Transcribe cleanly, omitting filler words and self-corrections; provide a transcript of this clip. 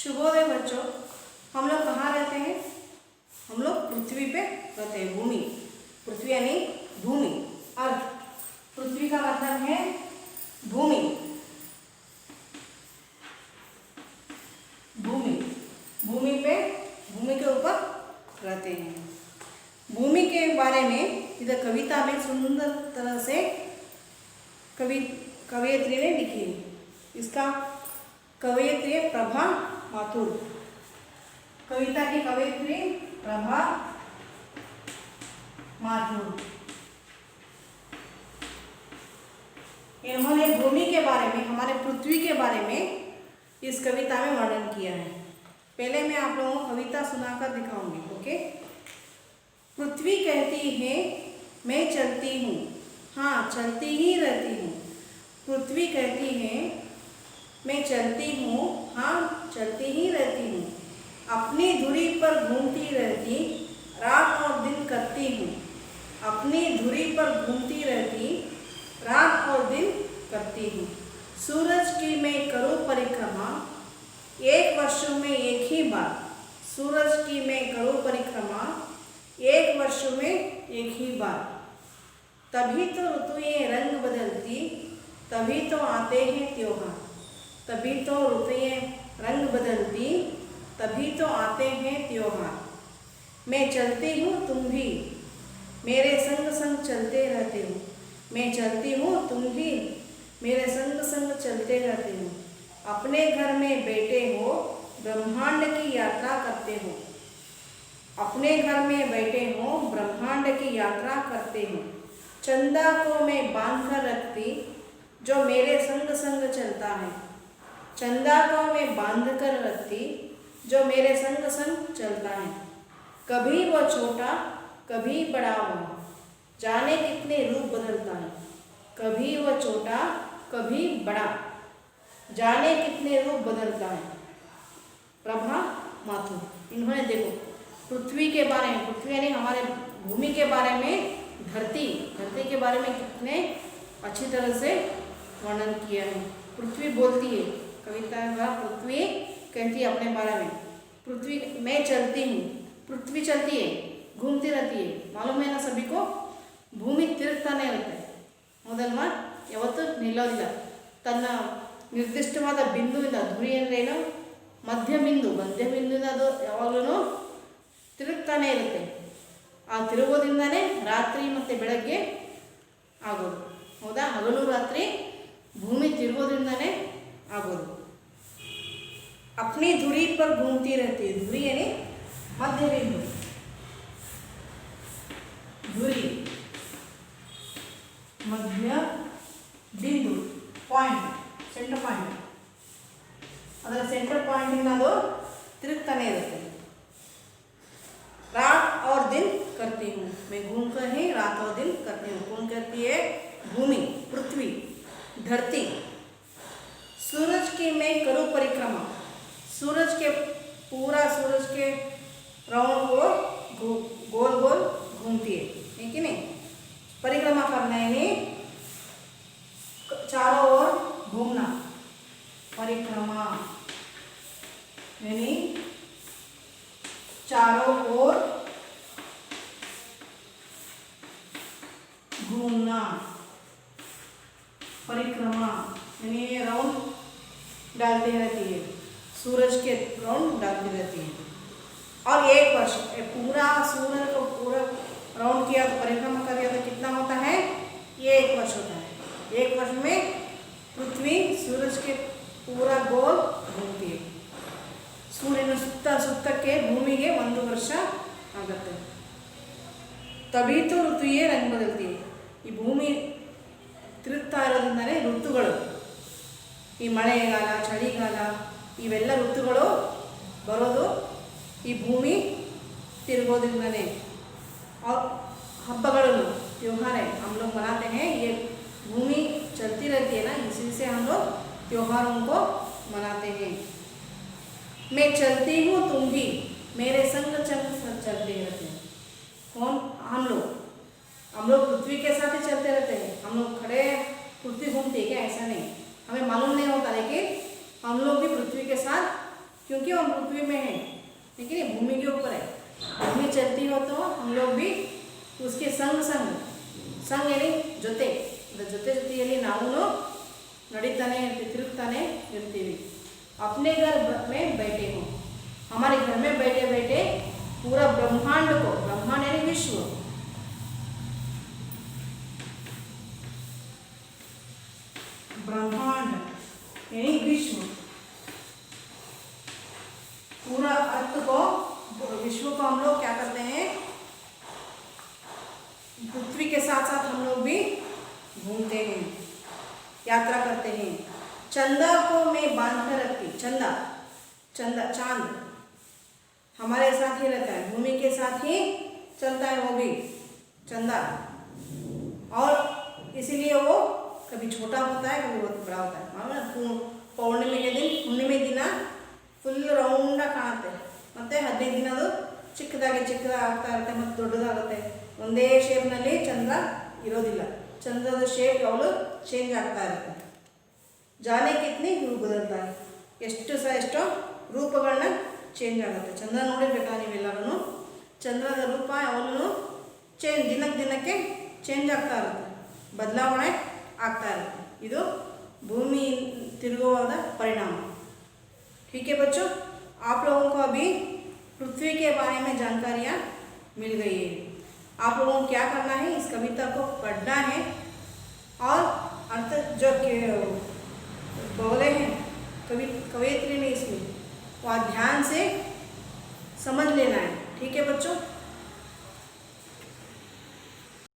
शुभोदय बच्चों। हम लोग कहाँ रहते हैं? हम लोग पृथ्वी पे रहते हैं। भूमि, पृथ्वी यानी भूमि, अर्थ। पृथ्वी का मतलब है भूमि। भूमि, भूमि के ऊपर रहते हैं। भूमि के बारे में इधर कविता में सुंदर तरह से कवयित्री ने लिखी है। इसका कवयित्री है प्रभा माथुर। कविता की कवयित्री प्रभा माथुर। इन्होंने भूमि के बारे में, हमारे पृथ्वी के बारे में इस कविता में वर्णन किया है। पहले मैं आप लोगों को कविता सुनाकर दिखाऊंगी। ओके। पृथ्वी कहती है मैं चलती हूँ, हाँ चलती ही रहती हूँ। पृथ्वी कहती है मैं चलती हूँ, हाँ चलती ही रहती हूँ। अपनी धुरी पर घूमती रहती, रात और दिन करती हूँ। अपनी धुरी पर घूमती रहती, रात और दिन करती हूँ। सूरज की मैं करूँ परिक्रमा, एक वर्ष में एक ही बार। सूरज की मैं करूँ परिक्रमा, एक वर्ष में एक ही बार। तभी तो ऋतुएं रंग बदलती, तभी तो आते हैं त्योहार। तभी तो ऋतुएं रंग बदलती, तभी तो आते हैं त्योहार। मैं चलती हूँ तुम भी मेरे संग संग चलते रहते हो। मैं चलती हूँ तुम भी मेरे संग संग चलते रहते हो। अपने घर में बैठे हो, ब्रह्मांड की यात्रा करते हो। अपने घर में बैठे हो, ब्रह्मांड की यात्रा करते हो। चंदा को मैं बांध कर रखती, जो मेरे संग संग चलता है। चंदा को मैं बांध कर रखती, जो मेरे संग संग चलता है। कभी वह छोटा, कभी बड़ा हुआ, जाने कितने रूप बदलता है। कभी वह छोटा, कभी बड़ा, जाने कितने रूप बदलता है। प्रभा माथुर। इन्होंने देखो पृथ्वी के बारे में, पृथ्वी यानी हमारे भूमि के बारे में, धरती के बारे में कितने अच्छी तरह से वर्णन किया है। पृथ्वी बोलती है कविता का, पृथ्वी कहती है अपने बारे में। पृथ्वी मैं चलती हूँ, पृथ्वी चलती है, घूमती रहती है। मालूम है ना सभी को, ಭೂಮಿ ತಿರುಗ್ತಾನೆ ಇರುತ್ತೆ ಹೌದಲ್ವಾ, ಯಾವತ್ತೂ ನಿಲ್ಲೋದಿಲ್ಲ. ತನ್ನ ನಿರ್ದಿಷ್ಟವಾದ ಬಿಂದುವಿಂದ, ಧುರಿ ಅಂದರೆ ಏನು, ಮಧ್ಯಬಿಂದುವಿಂದ ಅದು ಯಾವಾಗಲೂ ತಿರುಗ್ತಾನೆ ಇರುತ್ತೆ. ಆ ತಿರುಗೋದ್ರಿಂದನೇ ರಾತ್ರಿ ಮತ್ತು ಬೆಳಗ್ಗೆ ಆಗೋದು. ಹೌದಾ, ಹಗಲು ರಾತ್ರಿ ಭೂಮಿ ತಿರುಗೋದ್ರಿಂದನೇ ಆಗೋದು. अपनी धुरी पर घूमती रहती है। धुरी यानी मध्य बिंदु, धुरी मध्य बिंदु, ಪಾಯಿಂಟ್, ಸೆಂಟರ್ ಪಾಯಿಂಟ್. ಅದರ ಸೆಂಟರ್ ಪಾಯಿಂಟಿಂದ ಅದು ತಿರುಗ್ತಾನೆ ಇರುತ್ತೆ. रात और दिन करती हूँ, मैं घूम कर ही रात और दिन करती हूँ. कौन करती है? भूमि, पृथ्वी, धरती. सूरज की मैं करूँ परिक्रमा, सूरज के राउंड को गोल गोल घूमती है कि नहीं. परिक्रमा करना यानी चारों ओर घूमना. परिक्रमा यानी चारों ओर घूमना. परिक्रमा यानी राउंड डालती रहती है, सूरज के राउंड डालती रहती है. और एक वर्ष पूरा सूरज को पूरा राउंड किया तो, परिक्रमा कर दिया तो कितना होता है? ये एक वर्ष होता है. एक वर्ष में पृथ्वी सूरज के पूरा गोल घूमती है. ಸೂರ್ಯನ ಸುತ್ತಕ್ಕೆ ಭೂಮಿಗೆ ಒಂದು ವರ್ಷ ಆಗುತ್ತೆ. ತभी तो ಋತುಯೇ ರಂಗ್ ಬದಲ್ತಿ. ಈ ಭೂಮಿ ತಿರುಗ್ತಾ ಇರೋದ್ರಿಂದಲೇ ಋತುಗಳು, ಈ ಮಳೆಗಾಲ, ಚಳಿಗಾಲ, ಇವೆಲ್ಲ ಋತುಗಳು ಬರೋದು ಈ ಭೂಮಿ ತಿರುಗೋದ್ರಿಂದನೇ. और हब्बಗಳನ್ನು, त्योहार है, हम लोग मनाते हैं. ये भूमि चलती रहती है ना, इसी से हम लोग त्योहारों को मनाते हैं. मैं चलती हूँ तुम भी मेरे संग चलते रहते हैं. कौन? हम लोग पृथ्वी के साथ ही चलते रहते हैं. हम लोग खड़े पृथ्वी घूमती है क्या? ऐसा नहीं, हमें मालूम नहीं होता, लेकिन हम लोग भी पृथ्वी के साथ क्योंकि हम पृथ्वी में हैं, ठीक है, भूमि के ऊपर है। भूमि चलती हो तो हम लोग भी उसके संग संग संग यानी ಜೊತೆ ಜೊತೆ ಜೊತೆಯಲ್ಲಿ ನಾವು ನಡೀತಾನೆ ಇರ್ತೀವಿ, ತಿರುಗ್ತಾನೆ ಇರ್ತೀವಿ। अपने घर में बैठे हो, हमारे घर में बैठे बैठे पूरा ब्रह्मांड को, ब्रह्मांड यानी विश्व, ब्रह्मांड यानी विश्व, पूरा अर्थ को, विश्व को हम लोग क्या करते हैं, पृथ्वी के साथ साथ हम लोग भी घूमते हैं, यात्रा करते हैं। चंदा को मैं बांध कर रखती, चंदा, चंदा चांद हमारे साथ ही रहता है, भूमि के साथ ही चलता है वो भी चंदा, और इसीलिए वो कभी छोटा होता है, कभी बहुत बड़ा होता है। मालूम पौर्णिमे के दिन, ಹುಣ್ಣಿಮೆ ದಿನ ಫುಲ್ ರೌಂಡಾಗಿ ಕಾಣುತ್ತೆ, ಮತ್ತು 15 ದಿನ ಅದು ಚಿಕ್ಕದಾಗಿ ಆಗ್ತಾ ಇರುತ್ತೆ, ಮತ್ತು ದೊಡ್ಡದಾಗುತ್ತೆ। ಒಂದೇ ಶೇಪ್ನಲ್ಲಿ ಚಂದ್ರ ಇರೋದಿಲ್ಲ, ಚಂದ್ರದ ಶೇಪ್ ಯಾವಾಗಲೂ ಚೇಂಜ್ ಆಗ್ತಾ ಇರುತ್ತೆ। ಜಾನೆ ಕಿತ್ನಿ ರೂಪ ಬದಲ್ತಾ है, ಎಷ್ಟೋ ರೂಪಗಳನ್ನ ಚೇಂಜ್ ಆಗುತ್ತೆ। ಚಂದ್ರ ನೋಡಿರ್ಬೇಕಾ ನೀವೆಲ್ಲರೂ, ಚಂದ್ರದ ರೂಪ ಯಾವಾಗಲೂ ದಿನಕ್ಕೆ ಚೇಂಜ್ ಆಗ್ತಾ ಇರುತ್ತೆ, ಬದಲಾವಣೆ ಆಗ್ತಾ ಇರುತ್ತೆ। ಇದು ಭೂಮಿ ತಿರುಗುವುದ ಪರಿಣಾಮ। ठीक है बच्चों, आप लोगों को अभी पृथ्वी के बारे में जानकारियाँ मिल गई है। आप लोगों को क्या करना है, इस कविता को पढ़ना है